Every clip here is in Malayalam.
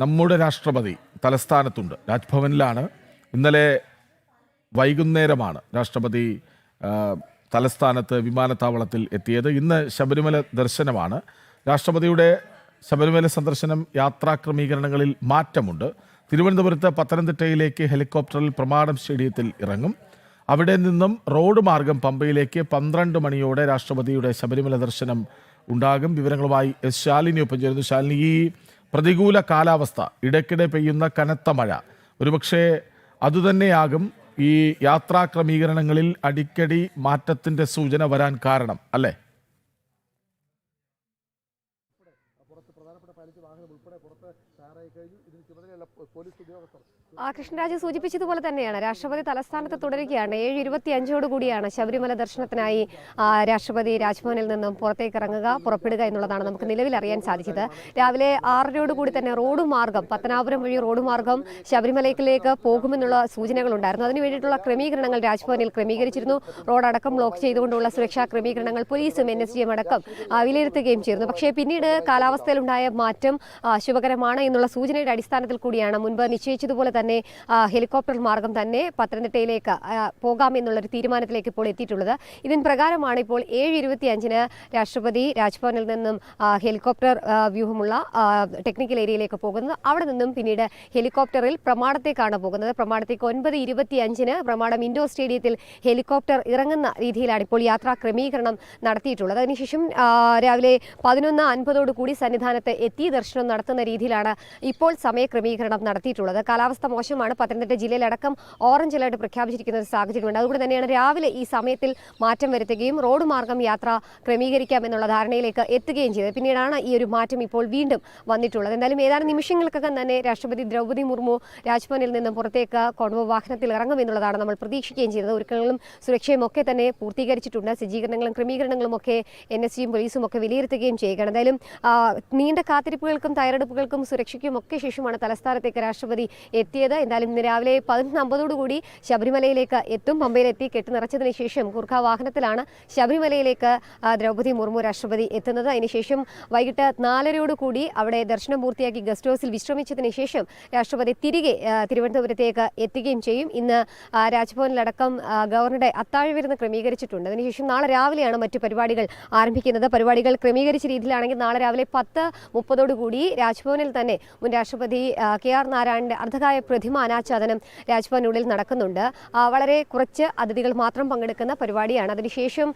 നമ്മുടെ രാഷ്ട്രപതി തലസ്ഥാനത്തുണ്ട്. രാജ്ഭവനിലാണ്. ഇന്നലെ വൈകുന്നേരമാണ് രാഷ്ട്രപതി തലസ്ഥാനത്ത് വിമാനത്താവളത്തിൽ എത്തിയത്. ഇന്ന് ശബരിമല ദർശനമാണ്. രാഷ്ട്രപതിയുടെ ശബരിമല സന്ദർശനം യാത്രാ ക്രമീകരണങ്ങളിൽ മാറ്റമുണ്ട്. തിരുവനന്തപുരത്ത് പത്തനംതിട്ടയിലേക്ക് ഹെലികോപ്റ്ററിൽ പ്രമാടം സ്റ്റേഡിയത്തിൽ ഇറങ്ങും. അവിടെ നിന്നും റോഡ് മാർഗം പമ്പയിലേക്ക് 12 മണിയോടെ രാഷ്ട്രപതിയുടെ ശബരിമല ദർശനം ഉണ്ടാകും. വിവരങ്ങളുമായി എസ് ശാലിനി ഒപ്പം ചേരുന്നു. ശാലിനി, ഈ പ്രതികൂല കാലാവസ്ഥ, ഇടയ്ക്കിടെ പെയ്യുന്ന കനത്ത മഴ, ഒരുപക്ഷെ അതുതന്നെയാകും ഈ യാത്രാ ക്രമീകരണങ്ങളിൽ അടിക്കടി മാറ്റത്തിന്റെ സൂചന വരാൻ കാരണം, അല്ലേ? കൃഷ്ണരാജ് സൂചിപ്പിച്ചതുപോലെ തന്നെയാണ് രാഷ്ട്രപതി തലസ്ഥാനത്ത് തുടരുകയാണ്. 7:25 കൂടിയാണ് ശബരിമല ദർശനത്തിനായി രാഷ്ട്രപതി രാജ്ഭവനിൽ നിന്നും പുറപ്പെടുക എന്നുള്ളതാണ് നമുക്ക് നിലവിൽ അറിയാൻ സാധിച്ചത്. രാവിലെ 6:00 കൂടി തന്നെ റോഡ് മാർഗം, പത്തനാപുരം വഴി റോഡ് മാർഗം ശബരിമലയിലേക്ക് പോകുമെന്നുള്ള സൂചനകളുണ്ടായിരുന്നു. അതിനു വേണ്ടിയിട്ടുള്ള ക്രമീകരണങ്ങൾ രാജ്ഭവനിൽ ക്രമീകരിച്ചിരുന്നു. റോഡടക്കം ബ്ലോക്ക് ചെയ്തുകൊണ്ടുള്ള സുരക്ഷാ ക്രമീകരണങ്ങൾ പോലീസും NSGയും അടക്കം വിലയിരുത്തുകയും ചെയ്തിരുന്നു. പക്ഷേ പിന്നീട് കാലാവസ്ഥയിലുണ്ടായ മാറ്റം ശുഭകരമാണ് എന്നുള്ള സൂചനയുടെ അടിസ്ഥാനത്തിൽ കൂടിയാണ് മുൻപ് നിശ്ചയിച്ചതുപോലെ തന്നെ ഹെലികോപ്റ്റർ മാർഗം തന്നെ പത്തനംതിട്ടയിലേക്ക് പോകാമെന്നുള്ളൊരു തീരുമാനത്തിലേക്ക് ഇപ്പോൾ എത്തിയിട്ടുള്ളത്. ഇതിന് പ്രകാരമാണ് ഇപ്പോൾ 7:25 രാഷ്ട്രപതി രാജ്ഭവനിൽ നിന്നും ഹെലികോപ്റ്റർ വ്യൂഹമുള്ള ടെക്നിക്കൽ ഏരിയയിലേക്ക് പോകുന്നത്. അവിടെ നിന്നും പിന്നീട് ഹെലികോപ്റ്ററിൽ പ്രമാടത്തേക്കാണ് പോകുന്നത്. പ്രമാടത്തേക്ക് 9:25 പ്രമാടം ഇൻഡോർ സ്റ്റേഡിയത്തിൽ ഹെലികോപ്റ്റർ ഇറങ്ങുന്ന രീതിയിലാണ് ഇപ്പോൾ യാത്രാ ക്രമീകരണം നടത്തിയിട്ടുള്ളത്. അതിനുശേഷം രാവിലെ 11:50 കൂടി സന്നിധാനത്ത് എത്തി ദർശനം നടത്തുന്ന രീതിയിലാണ് ഇപ്പോൾ സമയക്രമീകരണം നടത്തിയിട്ടുള്ളത്. കാലാവസ്ഥ മോശമാണ്. പത്തനംതിട്ട ജില്ലയിലടക്കം ഓറഞ്ച് അലർട്ട് പ്രഖ്യാപിച്ചിരിക്കുന്ന ഒരു സാഹചര്യമുണ്ട്. അതുകൊണ്ട് തന്നെയാണ് രാവിലെ ഈ സമയത്തിൽ മാറ്റം വരുത്തുകയും റോഡ് മാർഗം യാത്ര ക്രമീകരിക്കാം എന്നുള്ള ധാരണയിലേക്ക് എത്തുകയും ചെയ്തത്. പിന്നീടാണ് ഈ ഒരു മാറ്റം ഇപ്പോൾ വീണ്ടും വന്നിട്ടുള്ളത്. എന്തായാലും ഏതാനും നിമിഷങ്ങൾക്കകം തന്നെ രാഷ്ട്രപതി ദ്രൗപദി മുർമു രാജ്ഭവനിൽ നിന്നും പുറത്തേക്ക് കോൺവോ വാഹനത്തിൽ ഇറങ്ങുമെന്നുള്ളതാണ് നമ്മൾ പ്രതീക്ഷിക്കുകയും ചെയ്തത്. ഒരുക്കങ്ങളും സുരക്ഷയും ഒക്കെ തന്നെ പൂർത്തീകരിച്ചിട്ടുണ്ട്. സജ്ജീകരണങ്ങളും ക്രമീകരണങ്ങളും ഒക്കെ NSGയും പോലീസും ഒക്കെ വിലയിരുത്തുകയും ചെയ്യുകയാണ്. എന്തായാലും നീണ്ട കാത്തിരിപ്പുകൾക്കും തയ്യാറെടുപ്പുകൾക്കും സുരക്ഷയ്ക്കും ഒക്കെ ശേഷമാണ് തലസ്ഥാനത്തേക്ക് രാഷ്ട്രപതി എത്തിയത്. എന്തായാലും ഇന്ന് രാവിലെ 11:50 കൂടി ശബരിമലയിലേക്ക് എത്തും. പമ്പയിലെത്തി കെട്ടി നിറച്ചതിന് ശേഷം കുർഖ വാഹനത്തിലാണ് ശബരിമലയിലേക്ക് ദ്രൗപദി മുർമു രാഷ്ട്രപതി എത്തുന്നത്. അതിനുശേഷം വൈകിട്ട് 4:30 കൂടി അവിടെ ദർശനം പൂർത്തിയാക്കി ഗസ്റ്റ് ഹൗസിൽ വിശ്രമിച്ചതിന് ശേഷം രാഷ്ട്രപതി തിരികെ തിരുവനന്തപുരത്തേക്ക് എത്തുകയും ചെയ്യും. ഇന്ന് രാജ്ഭവനിലടക്കം ഗവർണറുടെ അത്താഴ വിരുന്ന് ക്രമീകരിച്ചിട്ടുണ്ട്. അതിനുശേഷം നാളെ രാവിലെയാണ് മറ്റു പരിപാടികൾ ആരംഭിക്കുന്നത്. പരിപാടികൾ ക്രമീകരിച്ച രീതിയിലാണെങ്കിൽ നാളെ രാവിലെ 10:30 കൂടി രാജ്ഭവനിൽ തന്നെ മുൻ രാഷ്ട്രപതി KR നാരായണന്റെ അർദ്ധകായ പ്രതിമ അനാച്ഛാദനം രാജ്ഭവനുള്ളിൽ നടക്കുന്നുണ്ട്. വളരെ കുറച്ച് അതിഥികൾ മാത്രം പങ്കെടുക്കുന്ന പരിപാടിയാണ്. അതിനുശേഷം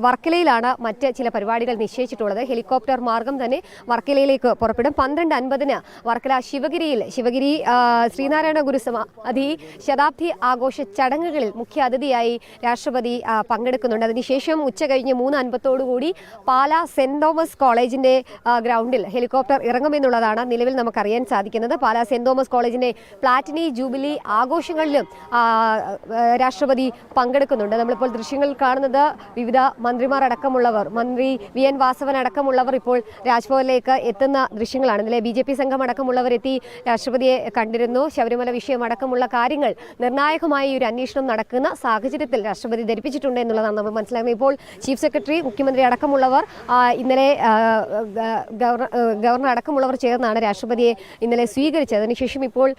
വർക്കലയിലാണ് മറ്റ് ചില പരിപാടികൾ നിശ്ചയിച്ചിട്ടുള്ളത്. ഹെലികോപ്റ്റർ മാർഗം തന്നെ വർക്കലയിലേക്ക് പുറപ്പെടും. 12:50 വർക്കല ശിവഗിരി ശ്രീനാരായണ ഗുരുസമാധി ശതാബ്ദി ആഘോഷ ചടങ്ങുകളിൽ മുഖ്യ അതിഥിയായി രാഷ്ട്രപതി പങ്കെടുക്കുന്നുണ്ട്. അതിനുശേഷം ഉച്ച കഴിഞ്ഞ് 3:50 കൂടി പാലാ സെന്റ് തോമസ് കോളേജിന്റെ ഗ്രൗണ്ടിൽ ഹെലികോപ്റ്റർ ഇറങ്ങുമെന്നുള്ളതാണ് നിലവിൽ നമുക്കറിയാൻ സാധിക്കുന്നത്. പാലാ സെന്റ് തോമസ് കോളേജിന്റെ പ്ലാറ്റിനി ജൂബിലി ആഘോഷങ്ങളിലും രാഷ്ട്രപതി പങ്കെടുക്കുന്നുണ്ട്. നമ്മളിപ്പോൾ ദൃശ്യങ്ങളിൽ കാണുന്നത് വിവിധ മന്ത്രിമാർ അടക്കമുള്ളവർ, മന്ത്രി VN വാസവൻ അടക്കമുള്ളവർ ഇപ്പോൾ രാജ്ഭവനിലേക്ക് എത്തുന്ന ദൃശ്യങ്ങളാണ്. ഇന്നലെ BJP സംഘം അടക്കമുള്ളവരെത്തി രാഷ്ട്രപതിയെ കണ്ടിരുന്നു. ശബരിമല വിഷയം അടക്കമുള്ള കാര്യങ്ങൾ നിർണായകമായ ഒരു അന്വേഷണം നടക്കുന്ന സാഹചര്യത്തിൽ രാഷ്ട്രപതി ധരിപ്പിച്ചിട്ടുണ്ട് എന്നുള്ളതാണ് നമ്മൾ മനസ്സിലാക്കുന്നത്. ഇപ്പോൾ ചീഫ് സെക്രട്ടറി, മുഖ്യമന്ത്രി അടക്കമുള്ളവർ ഇന്നലെ ഗവർണർ അടക്കമുള്ളവർ ചേർന്നാണ് രാഷ്ട്രപതിയെ ഇന്നലെ സ്വീകരിച്ചത്. അതിനുശേഷം ഇപ്പോൾ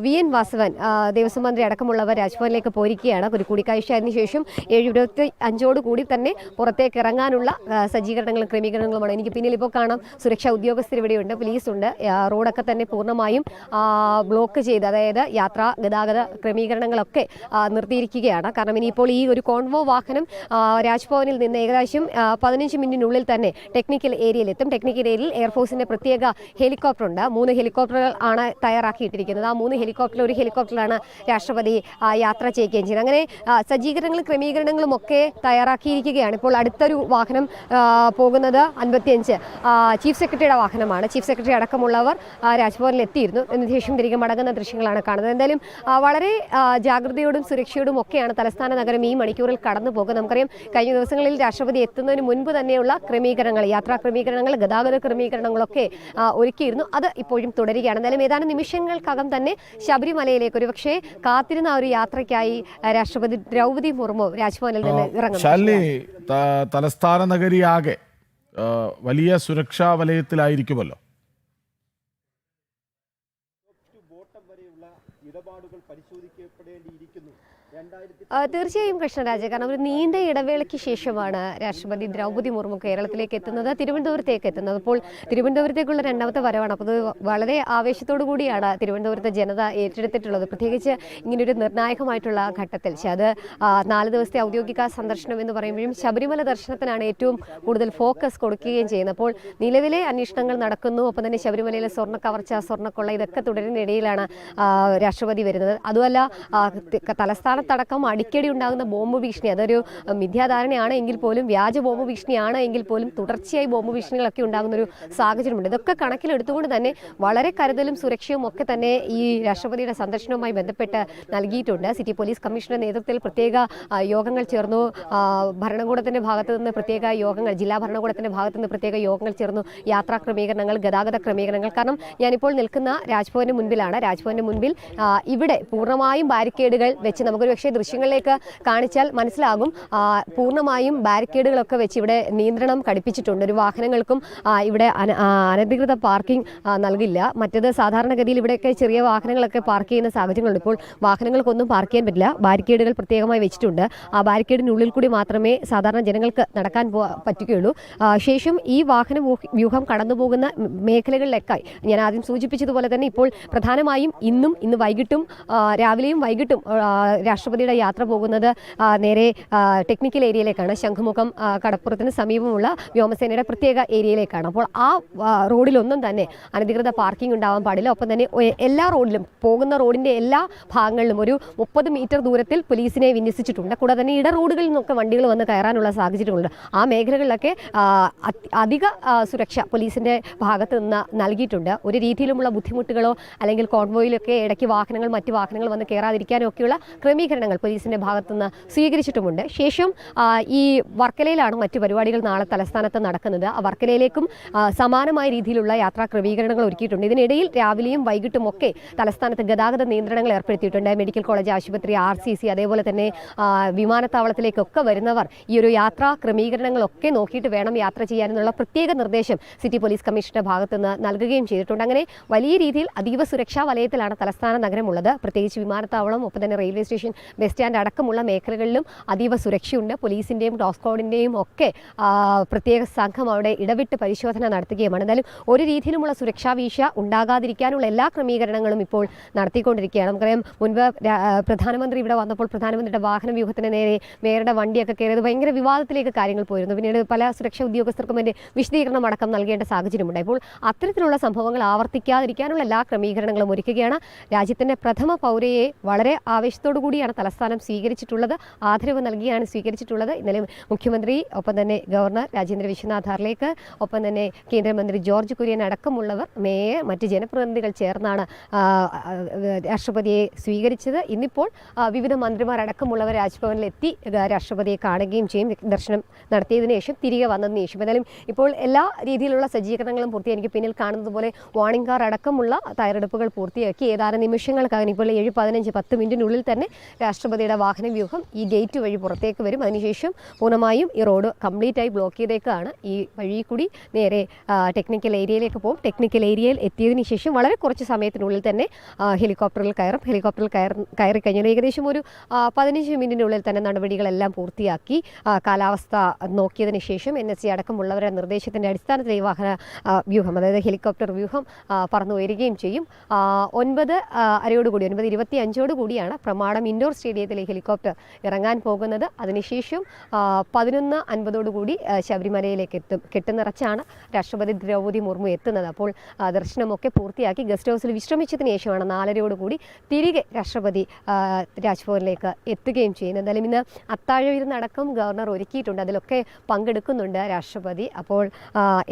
VN വാസവൻ, ദേവസ്വം മന്ത്രി അടക്കമുള്ളവർ രാജ്ഭവനിലേക്ക് പോയിരിക്കുകയാണ്. ഒരു കൂടിക്കാഴ്ച അതിനുശേഷം 7:25 കൂടി തന്നെ പുറത്തേക്ക് ഇറങ്ങാനുള്ള സജ്ജീകരണങ്ങളും ക്രമീകരണങ്ങളുമാണ്. എനിക്ക് പിന്നിൽ ഇപ്പോൾ കാണാം സുരക്ഷാ ഉദ്യോഗസ്ഥർ ഇവിടെയുണ്ട്, പോലീസുണ്ട്. റോഡൊക്കെ തന്നെ പൂർണ്ണമായും ബ്ലോക്ക് ചെയ്ത്, അതായത് ഗതാഗത ക്രമീകരണങ്ങളൊക്കെ നിർത്തിയിരിക്കുകയാണ്. കാരണം ഇനിയിപ്പോൾ ഈ ഒരു കോൺവോ വാഹനം രാജ്ഭവനിൽ നിന്ന് ഏകദേശം 15 മിനിറ്റിനുള്ളിൽ തന്നെ ടെക്നിക്കൽ ഏരിയയിലെത്തും. ടെക്നിക്കൽ ഏരിയയിൽ എയർഫോഴ്സിന്റെ പ്രത്യേക ഹെലികോപ്റ്റർ ഉണ്ട്. 3 ഹെലികോപ്റ്ററുകൾ ആണ് തയ്യാറാക്കിയിട്ടിരിക്കുന്നത്. ആ 3 ഹെലികോപ്റ്ററിൽ ഒരു ഹെലികോപ്റ്ററിലാണ് രാഷ്ട്രപതി യാത്ര ചെയ്യുകയും ചെയ്യുന്നത്. അങ്ങനെ സജ്ജീകരണങ്ങളും ക്രമീകരണങ്ങളും ഒക്കെ തയ്യാറാക്കിയിരിക്കുകയാണ്. ഇപ്പോൾ അടുത്തൊരു വാഹനം പോകുന്നത് 55 ചീഫ് സെക്രട്ടറിയുടെ വാഹനമാണ്. ചീഫ് സെക്രട്ടറി അടക്കമുള്ളവർ രാജ്ഭവനിൽ എത്തിയിരുന്നു. അതിനുശേഷം തിരികെ മടങ്ങുന്ന ദൃശ്യങ്ങളാണ് കാണുന്നത്. എന്തായാലും വളരെ ജാഗ്രതയോടും സുരക്ഷയോടും ഒക്കെയാണ് തലസ്ഥാന നഗരം ഈ മണിക്കൂറിൽ കടന്നു പോകുന്നത്. നമുക്കറിയാം കഴിഞ്ഞ ദിവസങ്ങളിൽ രാഷ്ട്രപതി എത്തുന്നതിന് മുൻപ് തന്നെയുള്ള ക്രമീകരണങ്ങൾ, യാത്രാ ക്രമീകരണങ്ങൾ, ഗതാഗത ക്രമീകരണങ്ങളൊക്കെ ഒരുക്കിയിരുന്നു. അത് ഇപ്പോഴും തുടരുകയാണ്. എന്തായാലും ഏതാനും നിമിഷങ്ങൾക്കകം തന്നെ ശബരിമലയിലേക്ക് ഒരുപക്ഷെ കാത്തിരുന്ന ഒരു യാത്രയ്ക്കായി രാഷ്ട്രപതി ദ്രൗപദി മുർമു രാജ്ഭവനിൽ നിന്ന് ഇറങ്ങും. തലസ്ഥാന നഗരിയാകെ വലിയ സുരക്ഷാ വലയത്തിലായിരിക്കുമല്ലോ. ബോട്ടം വരെയുള്ള ഇടപാടുകൾ പരിശോധിക്കപ്പെടേണ്ടിയിരിക്കുന്നു. തീർച്ചയായും കൃഷ്ണരാജ, കാരണം ഒരു നീണ്ട ഇടവേളയ്ക്ക് ശേഷമാണ് രാഷ്ട്രപതി ദ്രൗപദി മുർമു കേരളത്തിലേക്ക് എത്തുന്നത്, തിരുവനന്തപുരത്തേക്ക് എത്തുന്നത്. അപ്പോൾ തിരുവനന്തപുരത്തേക്കുള്ള രണ്ടാമത്തെ വരവാണ്. അപ്പോൾ അത് വളരെ ആവേശത്തോടു കൂടിയാണ് തിരുവനന്തപുരത്തെ ജനത ഏറ്റെടുത്തിട്ടുള്ളത്, പ്രത്യേകിച്ച് ഇങ്ങനൊരു നിർണായകമായിട്ടുള്ള ഘട്ടത്തിൽ. പക്ഷേ അത് 4 ദിവസത്തെ ഔദ്യോഗിക സന്ദർശനം എന്ന് പറയുമ്പോഴും ശബരിമല ദർശനത്തിനാണ് ഏറ്റവും കൂടുതൽ ഫോക്കസ് കൊടുക്കുകയും ചെയ്യുന്നത്. അപ്പോൾ നിലവിലെ അന്വേഷണങ്ങൾ നടക്കുന്നു, ഒപ്പം തന്നെ ശബരിമലയിലെ സ്വർണ്ണ കവർച്ച, സ്വർണ്ണക്കൊള്ള ഇതൊക്കെ തുടരുന്നതിനിടയിലാണ് രാഷ്ട്രപതി വരുന്നത്. അതുമല്ല, തലസ്ഥാനത്തടക്കം അടിക്കടി ഉണ്ടാകുന്ന ബോംബ് ഭീഷണി, അതൊരു മിഥ്യാധാരണയാണ് എങ്കിൽ പോലും, വ്യാജ ബോംബ് ഭീഷണിയാണ് എങ്കിൽ പോലും തുടർച്ചയായി ബോംബ് ഭീഷണികളൊക്കെ ഉണ്ടാകുന്നൊരു സാഹചര്യമുണ്ട്. ഇതൊക്കെ കണക്കിലെടുത്തുകൊണ്ട് തന്നെ വളരെ കരുതലും സുരക്ഷയും ഒക്കെ തന്നെ ഈ രാഷ്ട്രപതിയുടെ സന്ദർശനവുമായി ബന്ധപ്പെട്ട് നൽകിയിട്ടുണ്ട്. സിറ്റി പോലീസ് കമ്മീഷണറുടെ നേതൃത്വത്തിൽ പ്രത്യേക യോഗങ്ങൾ ചേർന്നു. ഭരണകൂടത്തിന്റെ ഭാഗത്ത് നിന്ന് പ്രത്യേക യോഗങ്ങൾ, ജില്ലാ ഭരണകൂടത്തിന്റെ ഭാഗത്ത് നിന്ന് പ്രത്യേക യോഗങ്ങൾ ചേർന്നു. യാത്രാ ക്രമീകരണങ്ങൾ, ഗതാഗത ക്രമീകരണങ്ങൾ. കാരണം ഞാനിപ്പോൾ നിൽക്കുന്ന രാജ്ഭവന്റെ മുൻപിലാണ്. രാജ്ഭവന്റെ മുൻപിൽ ഇവിടെ പൂർണ്ണമായും ബാരിക്കേഡുകൾ വെച്ച്, നമുക്കൊരു പക്ഷേ ദൃശ്യങ്ങളിലേക്ക് കാണിച്ചാൽ മനസ്സിലാകും, പൂർണ്ണമായും ബാരിക്കേഡുകളൊക്കെ വെച്ച് ഇവിടെ നിയന്ത്രണം ഘടിപ്പിച്ചിട്ടുണ്ട്. ഒരു വാഹനങ്ങൾക്കും ഇവിടെ അനധികൃത പാർക്കിംഗ് നൽകില്ല. മറ്റേത് സാധാരണഗതിയിൽ ഇവിടെയൊക്കെ ചെറിയ വാഹനങ്ങളൊക്കെ പാർക്ക് ചെയ്യുന്ന സാഹചര്യങ്ങളുണ്ട്. ഇപ്പോൾ വാഹനങ്ങൾക്കൊന്നും പാർക്ക് ചെയ്യാൻ പറ്റില്ല, ബാരിക്കേഡുകൾ പ്രത്യേകമായി വെച്ചിട്ടുണ്ട്. ആ ബാരിക്കേഡിനുള്ളിൽ കൂടി മാത്രമേ സാധാരണ ജനങ്ങൾക്ക് നടക്കാൻ പറ്റുകയുള്ളൂ. ശേഷം ഈ വാഹന വ്യൂഹം കടന്നുപോകുന്ന മേഖലകളിലേക്കായി ഞാൻ ആദ്യം സൂചിപ്പിച്ചതുപോലെ തന്നെ ഇപ്പോൾ പ്രധാനമായും ഇന്ന് വൈകിട്ടും, രാവിലെയും വൈകിട്ടും രാഷ്ട്രപതിയുടെ യാത്ര പോകുന്നത് നേരെ ടെക്നിക്കൽ ഏരിയയിലേക്കാണ്. ശംഖുമുഖം കടപ്പുറത്തിന് സമീപമുള്ള വ്യോമസേനയുടെ പ്രത്യേക ഏരിയയിലേക്കാണ്. അപ്പോൾ ആ റോഡിലൊന്നും തന്നെ അനധികൃത പാർക്കിംഗ് ഉണ്ടാവാൻ പാടില്ല. ഒപ്പം തന്നെ എല്ലാ റോഡിലും, പോകുന്ന റോഡിൻ്റെ എല്ലാ ഭാഗങ്ങളിലും ഒരു 30 മീറ്റർ ദൂരത്തിൽ പോലീസിനെ വിന്യസിച്ചിട്ടുണ്ട്. കൂടാതെ തന്നെ ഇട റോഡുകളിൽ നിന്നൊക്കെ വണ്ടികൾ വന്ന് കയറാനുള്ള സാഹചര്യങ്ങളുണ്ട്. ആ മേഖലകളിലൊക്കെ അധിക സുരക്ഷ പോലീസിൻ്റെ ഭാഗത്ത് നിന്ന് നൽകിയിട്ടുണ്ട്. ഒരു രീതിയിലുമുള്ള ബുദ്ധിമുട്ടുകളോ അല്ലെങ്കിൽ കോൺവോയിലൊക്കെ ഇടയ്ക്ക് മറ്റ് വാഹനങ്ങൾ വന്ന് കയറാതിരിക്കാനോ ഒക്കെയുള്ള ക്രമീകരണങ്ങൾ പോലീസിന്റെ ഭാഗത്തുനിന്ന് സ്വീകരിച്ചിട്ടുമുണ്ട്. ശേഷം ഈ വർക്കലയിലാണ് മറ്റു പരിപാടികൾ നാളെ തലസ്ഥാനത്ത് നടക്കുന്നത്. ആ വർക്കലയിലേക്കും സമാനമായ രീതിയിലുള്ള യാത്രാ ക്രമീകരണങ്ങൾ ഒരുക്കിയിട്ടുണ്ട്. ഇതിനിടയിൽ രാവിലെയും വൈകിട്ടും ഒക്കെ തലസ്ഥാനത്ത് ഗതാഗത നിയന്ത്രണങ്ങൾ ഏർപ്പെടുത്തിയിട്ടുണ്ട്. മെഡിക്കൽ കോളേജ് ആശുപത്രി, RCC, അതേപോലെ തന്നെ വിമാനത്താവളത്തിലേക്കൊക്കെ വരുന്നവർ ഈ ഒരു യാത്രാ ക്രമീകരണങ്ങളൊക്കെ നോക്കിയിട്ട് വേണം യാത്ര ചെയ്യാനെന്നുള്ള പ്രത്യേക നിർദ്ദേശം സിറ്റി പോലീസ് കമ്മീഷണറുടെ ഭാഗത്തുനിന്ന് നൽകുകയും ചെയ്തിട്ടുണ്ട്. അങ്ങനെ വലിയ രീതിയിൽ അതീവ സുരക്ഷാ വലയത്തിലാണ് തലസ്ഥാന നഗരമുള്ളത്. പ്രത്യേകിച്ച് വിമാനത്താവളം, ഒപ്പം തന്നെ റെയിൽവേ സ്റ്റേഷൻ, ബസ് സ്റ്റാൻഡ് അടക്കമുള്ള മേഖലകളിലും അതീവ സുരക്ഷയുണ്ട്. പോലീസിൻ്റെയും ടോസ്കോഡിൻ്റെയും ഒക്കെ പ്രത്യേക സംഘം അവിടെ ഇടവിട്ട് പരിശോധന നടത്തുകയുമാണ്. എന്തായാലും ഒരു രീതിയിലുമുള്ള സുരക്ഷാ വീഴ്ച ഉണ്ടാകാതിരിക്കാനുള്ള എല്ലാ ക്രമീകരണങ്ങളും ഇപ്പോൾ നടത്തിക്കൊണ്ടിരിക്കുകയാണ്. നമുക്കറിയാം, മുൻപ് പ്രധാനമന്ത്രി ഇവിടെ വന്നപ്പോൾ പ്രധാനമന്ത്രിയുടെ വാഹന വ്യൂഹത്തിന് നേരെ മേയറുടെ വണ്ടിയൊക്കെ കയറിയത് ഭയങ്കര വിവാദത്തിലേക്ക് കാര്യങ്ങൾ പോയിരുന്നു. പിന്നീട് പല സുരക്ഷാ ഉദ്യോഗസ്ഥർക്കും അതിൻ്റെ വിശദീകരണം അടക്കം നൽകേണ്ട സാഹചര്യമുണ്ട്. ഇപ്പോൾ അത്തരത്തിലുള്ള സംഭവങ്ങൾ ആവർത്തിക്കാതിരിക്കാനുള്ള എല്ലാ ക്രമീകരണങ്ങളും ഒരുക്കുകയാണ്. രാജ്യത്തിൻ്റെ പ്രഥമ പൗരയെ വളരെ ആവേശത്തോടു കൂടിയാണ് തലസ്ഥാനം സ്വീകരിച്ചിട്ടുള്ളത്, ആദരവ് നൽകിയാണ് സ്വീകരിച്ചിട്ടുള്ളത്. ഇന്നലെ മുഖ്യമന്ത്രി, ഒപ്പം തന്നെ ഗവർണർ രാജേന്ദ്ര വിശ്വനാഥ് ഹാർലേക്ക്, ഒപ്പം തന്നെ കേന്ദ്രമന്ത്രി ജോർജ് കുര്യൻ അടക്കമുള്ളവർ, മേയർ, മറ്റ് ജനപ്രതിനിധികൾ ചേർന്നാണ് രാഷ്ട്രപതിയെ സ്വീകരിച്ചത്. ഇന്നിപ്പോൾ വിവിധ മന്ത്രിമാർ അടക്കമുള്ളവർ രാജ്ഭവനിലെത്തി രാഷ്ട്രപതിയെ കാണുകയും ചെയ്യും. ദർശനം നടത്തിയതിനു ശേഷം തിരികെ വന്നതിന് ശേഷം. എന്തായാലും ഇപ്പോൾ എല്ലാ രീതിയിലുള്ള സജ്ജീകരണങ്ങളും പൂർത്തിയായി. എനിക്ക് പിന്നിൽ കാണുന്നത് പോലെ വാണിംഗ് കാർ അടക്കമുള്ള തയ്യാറെടുപ്പുകൾ പൂർത്തിയാക്കി. ഏതാനും നിമിഷങ്ങൾക്കകം, ഇപ്പോൾ 7:15-10 മിനിറ്റിനുള്ളിൽ തന്നെ രാഷ്ട്രപതിയുടെ വാഹന വ്യൂഹം ഈ ഗേറ്റ് വഴി പുറത്തേക്ക് വരും. അതിനുശേഷം പൂർണ്ണമായും ഈ റോഡ് കംപ്ലീറ്റായി ബ്ലോക്ക് ചെയ്തേക്കാണ്. ഈ വഴി കൂടി നേരെ ടെക്നിക്കൽ ഏരിയയിലേക്ക് പോകും. ടെക്നിക്കൽ ഏരിയയിൽ എത്തിയതിന് ശേഷം വളരെ കുറച്ച് സമയത്തിനുള്ളിൽ തന്നെ ഹെലികോപ്റ്ററിൽ കയറും. ഹെലികോപ്റ്ററിൽ കയറി കഴിഞ്ഞാൽ ഏകദേശം ഒരു 15 മിനിറ്റിനുള്ളിൽ തന്നെ നടപടികളെല്ലാം പൂർത്തിയാക്കി കാലാവസ്ഥ നോക്കിയതിന് ശേഷം NSC അടക്കമുള്ളവരുടെ നിർദ്ദേശത്തിൻ്റെ അടിസ്ഥാനത്തിൽ ഈ വാഹന വ്യൂഹം, അതായത് ഹെലികോപ്റ്റർ വ്യൂഹം പറന്നു ഉയരുകയും ചെയ്യും. 9:25 കൂടിയാണ് പ്രമാടം ഇൻഡോർ സ്റ്റേഡിയത്തിലെ ഹെലികോപ്റ്റർ ഇറങ്ങാൻ പോകുന്നത്. അതിനുശേഷം 11:50 കൂടി ശബരിമലയിലേക്ക് എത്തും. കെട്ടുനിറച്ചാണ് രാഷ്ട്രപതി ദ്രൗപദി മുർമു എത്തുന്നത്. അപ്പോൾ ദർശനമൊക്കെ പൂർത്തിയാക്കി ഗസ്റ്റ് ഹൗസിൽ വിശ്രമിച്ചതിന് ശേഷമാണ് 4:30 കൂടി തിരികെ രാഷ്ട്രപതി രാജ്ഭവനിലേക്ക് എത്തുകയും ചെയ്യുന്നത്. എന്തായാലും ഇന്ന് അത്താഴ വിരുന്നടക്കം ഗവർണർ ഒരുക്കിയിട്ടുണ്ട്. അതിലൊക്കെ പങ്കെടുക്കുന്നുണ്ട് രാഷ്ട്രപതി. അപ്പോൾ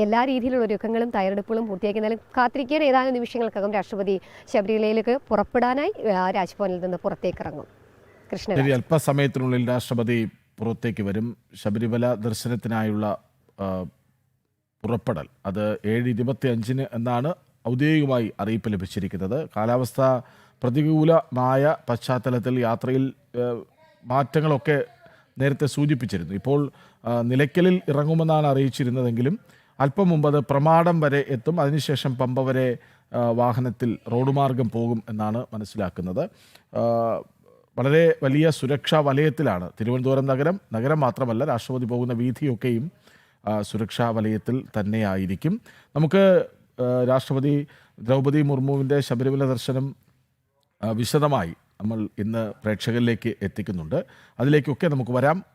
എല്ലാ രീതിയിലുള്ള ഒരുക്കങ്ങളും തയ്യാറെടുപ്പുകളും പൂർത്തിയാക്കി. എന്നാലും കാത്തിരിക്കാൻ ഏതാനും നിമിഷങ്ങൾക്കകം രാഷ്ട്രപതി ശബരിമലയിലേക്ക് പുറപ്പെടാനായി രാജ്ഭവനിൽ നിന്ന് പുറത്തേക്ക് ഇറങ്ങും. കൃഷ്ണൻ, അല്പസമയത്തിനുള്ളിൽ രാഷ്ട്രപതി പുറത്തേക്ക് വരും. ശബരിമല ദർശനത്തിനായുള്ള പുറപ്പെടൽ അത് 7:25 എന്നാണ് ഔദ്യോഗികമായി അറിയിപ്പ് ലഭിച്ചിരിക്കുന്നത്. കാലാവസ്ഥ പ്രതികൂലമായ പശ്ചാത്തലത്തിൽ യാത്രയിൽ മാറ്റങ്ങളൊക്കെ നേരത്തെ സൂചിപ്പിച്ചിരുന്നു. ഇപ്പോൾ നിലയ്ക്കലിൽ ഇറങ്ങുമെന്നാണ് അറിയിച്ചിരുന്നതെങ്കിലും അല്പം മുമ്പ് അത് പ്രമാടം വരെ എത്തും. അതിനുശേഷം പമ്പ വരെ വാഹനത്തിൽ റോഡ് മാർഗം പോകും എന്നാണ് മനസ്സിലാക്കുന്നത്. വളരെ വലിയ സുരക്ഷാ വലയത്തിലാണ് തിരുവനന്തപുരം നഗരം മാത്രമല്ല രാഷ്ട്രപതി പോകുന്ന വീഥിയൊക്കെയും സുരക്ഷാ വലയത്തിൽ തന്നെയായിരിക്കും. നമുക്ക് രാഷ്ട്രപതി ദ്രൗപദി മുർമുവിൻ്റെ ശബരിമല ദർശനം വിശദമായി നമ്മൾ ഇന്ന് പ്രേക്ഷകരിലേക്ക് എത്തിക്കുന്നുണ്ട്. അതിലേക്കൊക്കെ നമുക്ക് വരാം.